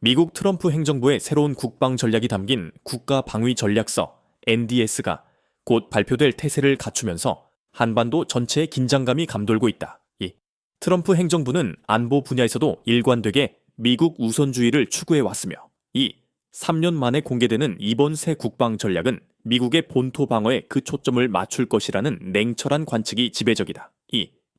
미국 트럼프 행정부의 새로운 국방 전략이 담긴 국가 방위 전략서 NDS가 곧 발표될 태세를 갖추면서 한반도 전체의 긴장감이 감돌고 있다. 이 트럼프 행정부는 안보 분야에서도 일관되게 미국 우선주의를 추구해 왔으며 이 3년 만에 공개되는 이번 새 국방 전략은 미국의 본토 방어에 그 초점을 맞출 것이라는 냉철한 관측이 지배적이다.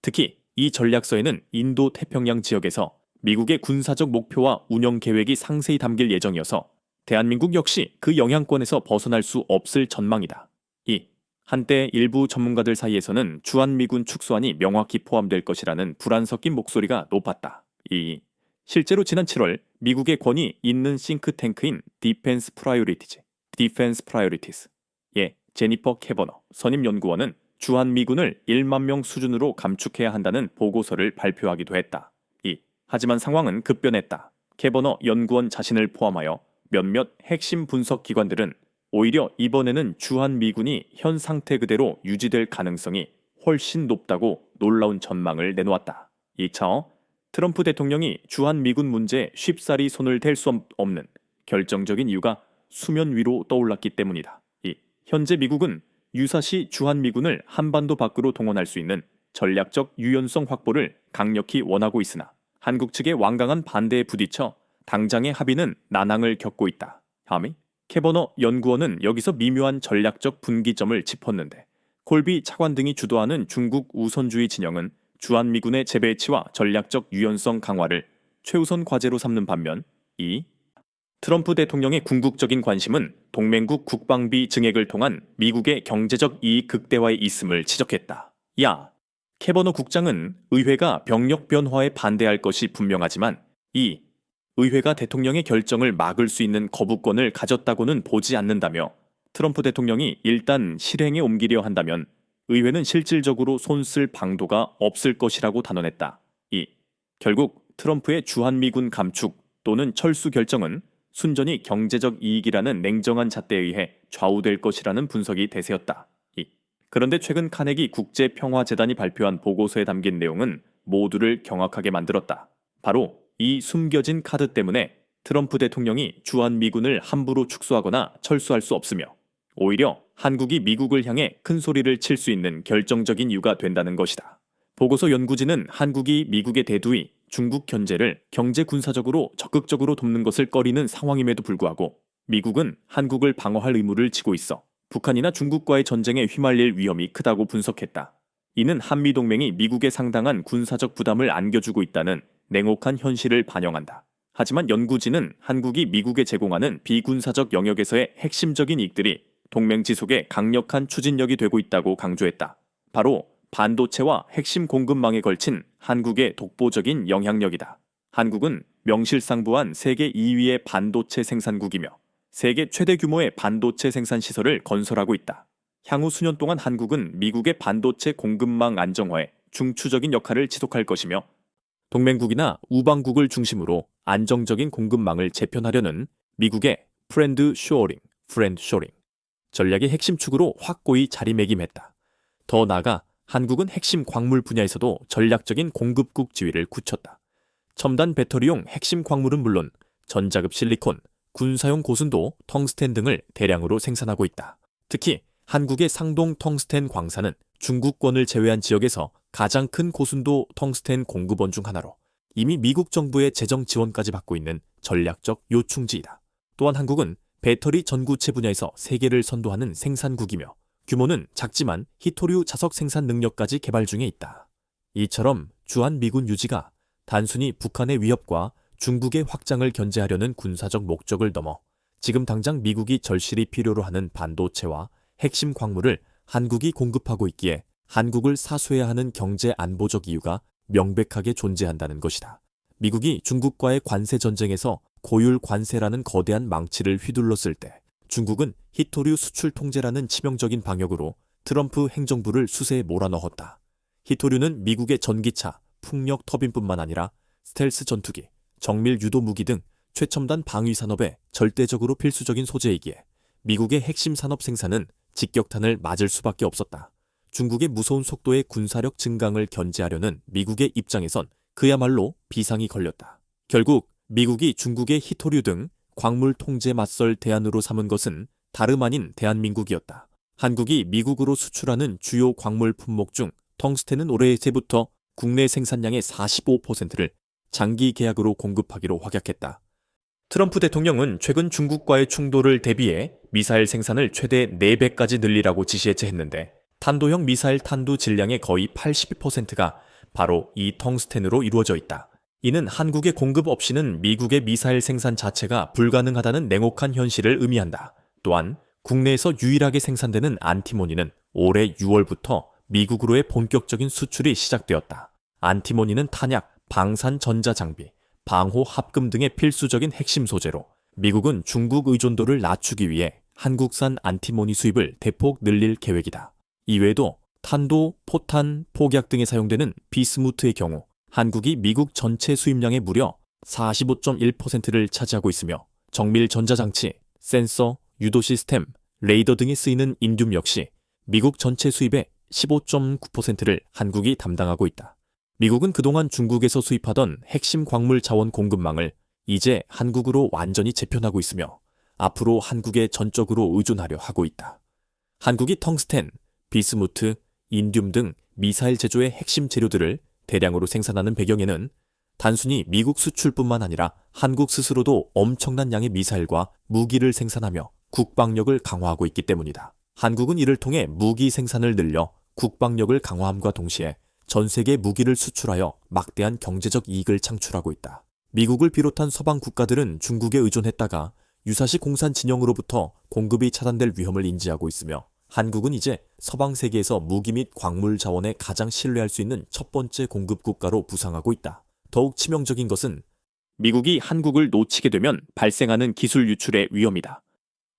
특히 이 전략서에는 인도 태평양 지역에서 미국의 군사적 목표와 운영 계획이 상세히 담길 예정이어서 대한민국 역시 그 영향권에서 벗어날 수 없을 전망이다. 한때 일부 전문가들 사이에서는 주한미군 축소안이 명확히 포함될 것이라는 불안 섞인 목소리가 높았다. 실제로 지난 7월 미국의 권위 있는 싱크탱크인 디펜스 프라이오리티스의 제니퍼 캐버너 선임연구원은 주한미군을 1만 명 수준으로 감축해야 한다는 보고서를 발표하기도 했다. 하지만 상황은 급변했다. 캐버너 연구원 자신을 포함하여 몇몇 핵심 분석 기관들은 오히려 이번에는 주한미군이 현 상태 그대로 유지될 가능성이 훨씬 높다고 놀라운 전망을 내놓았다. 이 차어 트럼프 대통령이 주한미군 문제에 쉽사리 손을 댈 수 없는 결정적인 이유가 수면 위로 떠올랐기 때문이다. 현재 미국은 유사시 주한미군을 한반도 밖으로 동원할 수 있는 전략적 유연성 확보를 강력히 원하고 있으나 한국 측의 완강한 반대에 부딪혀 당장의 합의는 난항을 겪고 있다. 캐버너 연구원은 여기서 미묘한 전략적 분기점을 짚었는데 콜비 차관 등이 주도하는 중국 우선주의 진영은 주한미군의 재배치와 전략적 유연성 강화를 최우선 과제로 삼는 반면 트럼프 대통령의 궁극적인 관심은 동맹국 국방비 증액을 통한 미국의 경제적 이익 극대화에 있음을 지적했다. 캐버너 국장은 의회가 병력 변화에 반대할 것이 분명하지만 의회가 대통령의 결정을 막을 수 있는 거부권을 가졌다고는 보지 않는다며 트럼프 대통령이 일단 실행에 옮기려 한다면 의회는 실질적으로 손쓸 방도가 없을 것이라고 단언했다. 결국 트럼프의 주한미군 감축 또는 철수 결정은 순전히 경제적 이익이라는 냉정한 잣대에 의해 좌우될 것이라는 분석이 대세였다. 그런데 최근 카네기 국제평화재단이 발표한 보고서에 담긴 내용은 모두를 경악하게 만들었다. 바로 이 숨겨진 카드 때문에 트럼프 대통령이 주한미군을 함부로 축소하거나 철수할 수 없으며 오히려 한국이 미국을 향해 큰 소리를 칠 수 있는 결정적인 이유가 된다는 것이다. 보고서 연구진은 한국이 미국의 대두이 중국 견제를 경제 군사적으로 적극적으로 돕는 것을 꺼리는 상황임에도 불구하고 미국은 한국을 방어할 의무를 지고 있어 북한이나 중국과의 전쟁에 휘말릴 위험이 크다고 분석했다. 이는 한미동맹이 미국에 상당한 군사적 부담을 안겨주고 있다는 냉혹한 현실을 반영한다. 하지만 연구진은 한국이 미국에 제공하는 비군사적 영역에서의 핵심적인 이익들이 동맹 지속에 강력한 추진력이 되고 있다고 강조했다. 바로 반도체와 핵심 공급망에 걸친 한국의 독보적인 영향력이다. 한국은 명실상부한 세계 2위의 반도체 생산국이며 세계 최대 규모의 반도체 생산 시설을 건설하고 있다. 향후 수년 동안 한국은 미국의 반도체 공급망 안정화에 중추적인 역할을 지속할 것이며 동맹국이나 우방국을 중심으로 안정적인 공급망을 재편하려는 미국의 프렌드 쇼어링 전략의 핵심 축으로 확고히 자리매김했다. 더 나아가 한국은 핵심 광물 분야에서도 전략적인 공급국 지위를 굳혔다. 첨단 배터리용 핵심 광물은 물론 전자급 실리콘, 군사용 고순도 텅스텐 등을 대량으로 생산하고 있다. 특히 한국의 상동 텅스텐 광산은 중국권을 제외한 지역에서 가장 큰 고순도 텅스텐 공급원 중 하나로 이미 미국 정부의 재정 지원까지 받고 있는 전략적 요충지이다. 또한 한국은 배터리 전구체 분야에서 세계를 선도하는 생산국이며 규모는 작지만 히토류 자석 생산 능력까지 개발 중에 있다. 이처럼 주한미군 유지가 단순히 북한의 위협과 중국의 확장을 견제하려는 군사적 목적을 넘어 지금 당장 미국이 절실히 필요로 하는 반도체와 핵심 광물을 한국이 공급하고 있기에 한국을 사수해야 하는 경제 안보적 이유가 명백하게 존재한다는 것이다. 미국이 중국과의 관세 전쟁에서 고율 관세라는 거대한 망치를 휘둘렀을 때 중국은 히토류 수출 통제라는 치명적인 방역으로 트럼프 행정부를 수세에 몰아넣었다. 히토류는 미국의 전기차, 풍력 터빈뿐만 아니라 스텔스 전투기, 정밀 유도 무기 등 최첨단 방위 산업에 절대적으로 필수적인 소재이기에 미국의 핵심 산업 생산은 직격탄을 맞을 수밖에 없었다. 중국의 무서운 속도의 군사력 증강을 견제하려는 미국의 입장에선 그야말로 비상이 걸렸다. 결국 미국이 중국의 희토류 등 광물 통제 맞설 대안으로 삼은 것은 다름 아닌 대한민국이었다. 한국이 미국으로 수출하는 주요 광물 품목 중 텅스텐은 올해 새부터 국내 생산량의 45%를 장기 계약으로 공급하기로 확약했다. 트럼프 대통령은 최근 중국과의 충돌을 대비해 미사일 생산을 최대 4배까지 늘리라고 지시했지 했는데 탄도형 미사일 탄두 질량의 거의 80%가 바로 이 텅스텐으로 이루어져 있다. 이는 한국의 공급 없이는 미국의 미사일 생산 자체가 불가능하다는 냉혹한 현실을 의미한다. 또한 국내에서 유일하게 생산되는 안티모니는 올해 6월부터 미국으로의 본격적인 수출이 시작되었다. 안티모니는 탄약, 방산 전자장비, 방호 합금 등의 필수적인 핵심 소재로 미국은 중국 의존도를 낮추기 위해 한국산 안티모니 수입을 대폭 늘릴 계획이다. 이외에도 탄도, 포탄, 폭약 등에 사용되는 비스무트의 경우 한국이 미국 전체 수입량의 무려 45.1%를 차지하고 있으며 정밀 전자장치, 센서, 유도 시스템, 레이더 등에 쓰이는 인듐 역시 미국 전체 수입의 15.9%를 한국이 담당하고 있다. 미국은 그동안 중국에서 수입하던 핵심 광물 자원 공급망을 이제 한국으로 완전히 재편하고 있으며 앞으로 한국에 전적으로 의존하려 하고 있다. 한국이 텅스텐, 비스무트, 인듐 등 미사일 제조의 핵심 재료들을 대량으로 생산하는 배경에는 단순히 미국 수출뿐만 아니라 한국 스스로도 엄청난 양의 미사일과 무기를 생산하며 국방력을 강화하고 있기 때문이다. 한국은 이를 통해 무기 생산을 늘려 국방력을 강화함과 동시에 전 세계 무기를 수출하여 막대한 경제적 이익을 창출하고 있다. 미국을 비롯한 서방 국가들은 중국에 의존했다가 유사시 공산 진영으로부터 공급이 차단될 위험을 인지하고 있으며 한국은 이제 서방 세계에서 무기 및 광물 자원에 가장 신뢰할 수 있는 첫 번째 공급 국가로 부상하고 있다. 더욱 치명적인 것은 미국이 한국을 놓치게 되면 발생하는 기술 유출의 위험이다.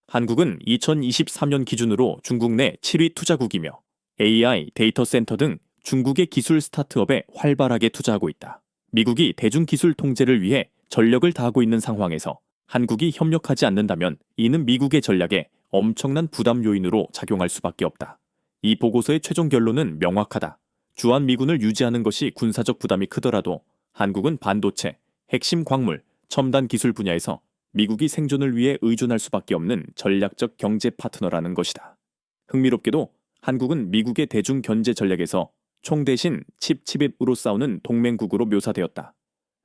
한국은 2023년 기준으로 중국 내 7위 투자국이며 AI, 데이터 센터 등 중국의 기술 스타트업에 활발하게 투자하고 있다. 미국이 대중기술 통제를 위해 전력을 다하고 있는 상황에서 한국이 협력하지 않는다면 이는 미국의 전략에 엄청난 부담 요인으로 작용할 수밖에 없다. 이 보고서의 최종 결론은 명확하다. 주한미군을 유지하는 것이 군사적 부담이 크더라도 한국은 반도체, 핵심 광물, 첨단 기술 분야에서 미국이 생존을 위해 의존할 수밖에 없는 전략적 경제 파트너라는 것이다. 흥미롭게도 한국은 미국의 대중 견제 전략에서 총 대신 칩으로 싸우는 동맹국으로 묘사되었다.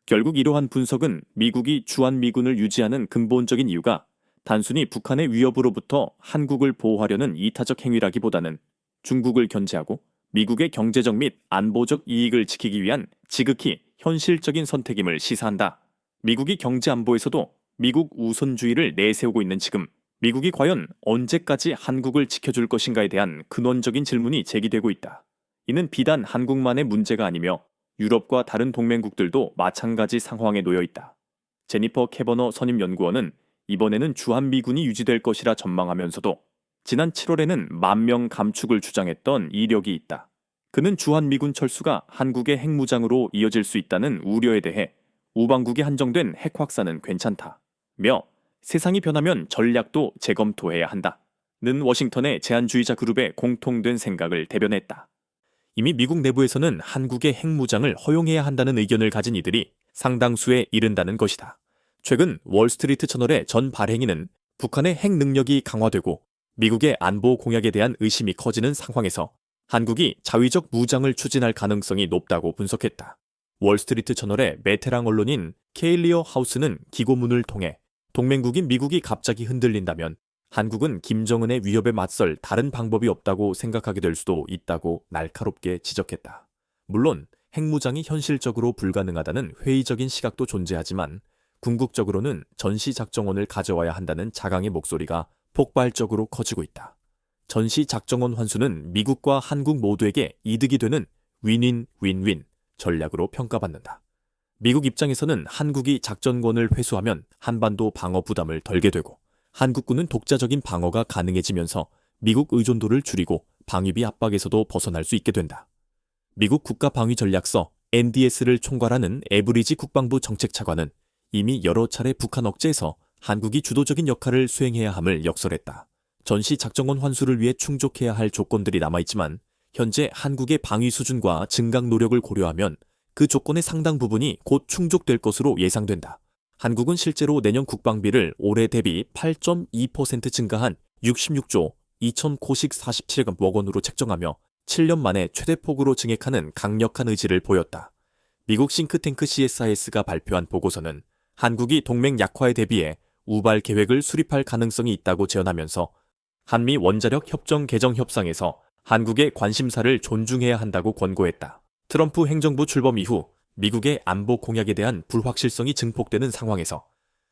결국 이러한 분석은 미국이 주한미군을 유지하는 근본적인 이유가 단순히 북한의 위협으로부터 한국을 보호하려는 이타적 행위라기보다는 중국을 견제하고 미국의 경제적 및 안보적 이익을 지키기 위한 지극히 현실적인 선택임을 시사한다. 미국이 경제 안보에서도 미국 우선주의를 내세우고 있는 지금 미국이 과연 언제까지 한국을 지켜줄 것인가에 대한 근원적인 질문이 제기되고 있다. 이는 비단 한국만의 문제가 아니며 유럽과 다른 동맹국들도 마찬가지 상황에 놓여 있다. 제니퍼 캐버너 선임연구원은 이번에는 주한미군이 유지될 것이라 전망하면서도 지난 7월에는 10,000명 감축을 주장했던 이력이 있다. 그는 주한미군 철수가 한국의 핵무장으로 이어질 수 있다는 우려에 대해 우방국이 한정된 핵 확산은 괜찮다며 세상이 변하면 전략도 재검토해야 한다는 워싱턴의 제한주의자 그룹의 공통된 생각을 대변했다. 이미 미국 내부에서는 한국의 핵무장을 허용해야 한다는 의견을 가진 이들이 상당수에 이른다는 것이다. 최근 월스트리트 저널의 전 발행인은 북한의 핵 능력이 강화되고 미국의 안보 공약에 대한 의심이 커지는 상황에서 한국이 자위적 무장을 추진할 가능성이 높다고 분석했다. 월스트리트 저널의 베테랑 언론인 케일리어 하우스는 기고문을 통해 동맹국인 미국이 갑자기 흔들린다면 한국은 김정은의 위협에 맞설 다른 방법이 없다고 생각하게 될 수도 있다고 날카롭게 지적했다. 물론 핵무장이 현실적으로 불가능하다는 회의적인 시각도 존재하지만 궁극적으로는 전시작정원을 가져와야 한다는 자강의 목소리가 폭발적으로 커지고 있다. 전시작정원 환수는 미국과 한국 모두에게 이득이 되는 윈윈 윈윈 전략으로 평가받는다. 미국 입장에서는 한국이 작전권을 회수하면 한반도 방어 부담을 덜게 되고 한국군은 독자적인 방어가 가능해지면서 미국 의존도를 줄이고 방위비 압박에서도 벗어날 수 있게 된다. 미국 국가방위전략서 NDS를 총괄하는 에브리지 국방부 정책차관은 이미 여러 차례 북한 억제에서 한국이 주도적인 역할을 수행해야 함을 역설했다. 전시 작정원 환수를 위해 충족해야 할 조건들이 남아있지만 현재 한국의 방위 수준과 증강 노력을 고려하면 그 조건의 상당 부분이 곧 충족될 것으로 예상된다. 한국은 실제로 내년 국방비를 올해 대비 8.2% 증가한 66조 2,947억 원으로 책정하며 7년 만에 최대폭으로 증액하는 강력한 의지를 보였다. 미국 싱크탱크 CSIS가 발표한 보고서는 한국이 동맹 약화에 대비해 우발 계획을 수립할 가능성이 있다고 제언하면서 한미 원자력 협정 개정 협상에서 한국의 관심사를 존중해야 한다고 권고했다. 트럼프 행정부 출범 이후 미국의 안보 공약에 대한 불확실성이 증폭되는 상황에서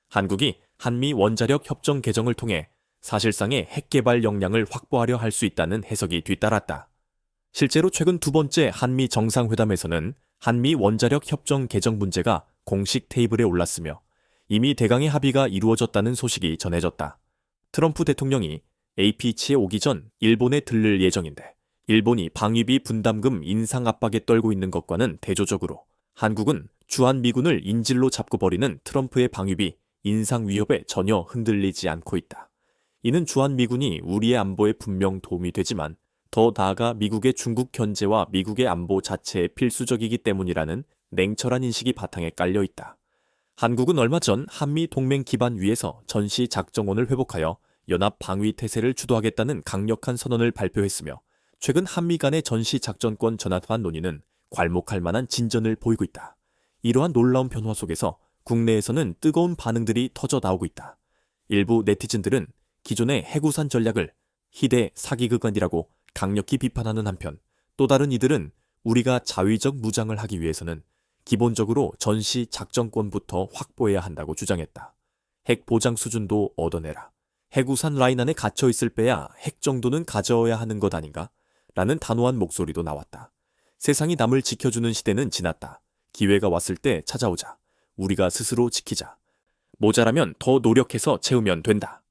한국이 한미 원자력 협정 개정을 통해 사실상의 핵 개발 역량을 확보하려 할 수 있다는 해석이 뒤따랐다. 실제로 최근 두 번째 한미 정상회담에서는 한미 원자력 협정 개정 문제가 공식 테이블에 올랐으며 이미 대강의 합의가 이루어졌다는 소식이 전해졌다. 트럼프 대통령이 AP치에 오기 전 일본에 들를 예정인데 일본이 방위비 분담금 인상 압박에 떨고 있는 것과는 대조적으로 한국은 주한미군을 인질로 잡고 버리는 트럼프의 방위비 인상 위협에 전혀 흔들리지 않고 있다. 이는 주한미군이 우리의 안보에 분명 도움이 되지만 더 나아가 미국의 중국 견제와 미국의 안보 자체에 필수적이기 때문이라는 냉철한 인식이 바탕에 깔려 있다. 한국은 얼마 전 한미 동맹 기반 위에서 전시 작전원을 회복하여 연합 방위 태세를 주도하겠다는 강력한 선언을 발표했으며 최근 한미 간의 전시 작전권 전환화 논의는 괄목할 만한 진전을 보이고 있다. 이러한 놀라운 변화 속에서 국내에서는 뜨거운 반응들이 터져 나오고 있다. 일부 네티즌들은 기존의 해구산 전략을 희대 사기극안이라고 강력히 비판하는 한편 또 다른 이들은 우리가 자위적 무장을 하기 위해서는 기본적으로 전시 작전권부터 확보해야 한다고 주장했다. 핵 보장 수준도 얻어내라. 해구산 라인 안에 갇혀 있을 빼야 핵 정도는 가져야 하는 것 아닌가? 라는 단호한 목소리도 나왔다. 세상이 남을 지켜주는 시대는 지났다. 기회가 왔을 때 찾아오자. 우리가 스스로 지키자. 모자라면 더 노력해서 채우면 된다.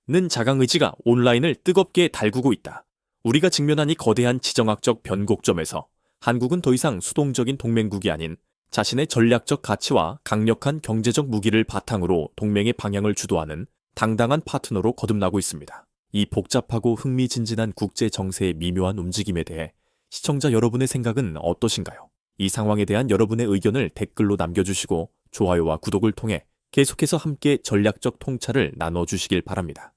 는 자강의지가 온라인을 뜨겁게 달구고 있다. 우리가 직면한 이 거대한 지정학적 변곡점에서 한국은 더 이상 수동적인 동맹국이 아닌 자신의 전략적 가치와 강력한 경제적 무기를 바탕으로 동맹의 방향을 주도하는 당당한 파트너로 거듭나고 있습니다. 이 복잡하고 흥미진진한 국제 정세의 미묘한 움직임에 대해 시청자 여러분의 생각은 어떠신가요? 이 상황에 대한 여러분의 의견을 댓글로 남겨주시고 좋아요와 구독을 통해 계속해서 함께 전략적 통찰을 나눠주시길 바랍니다.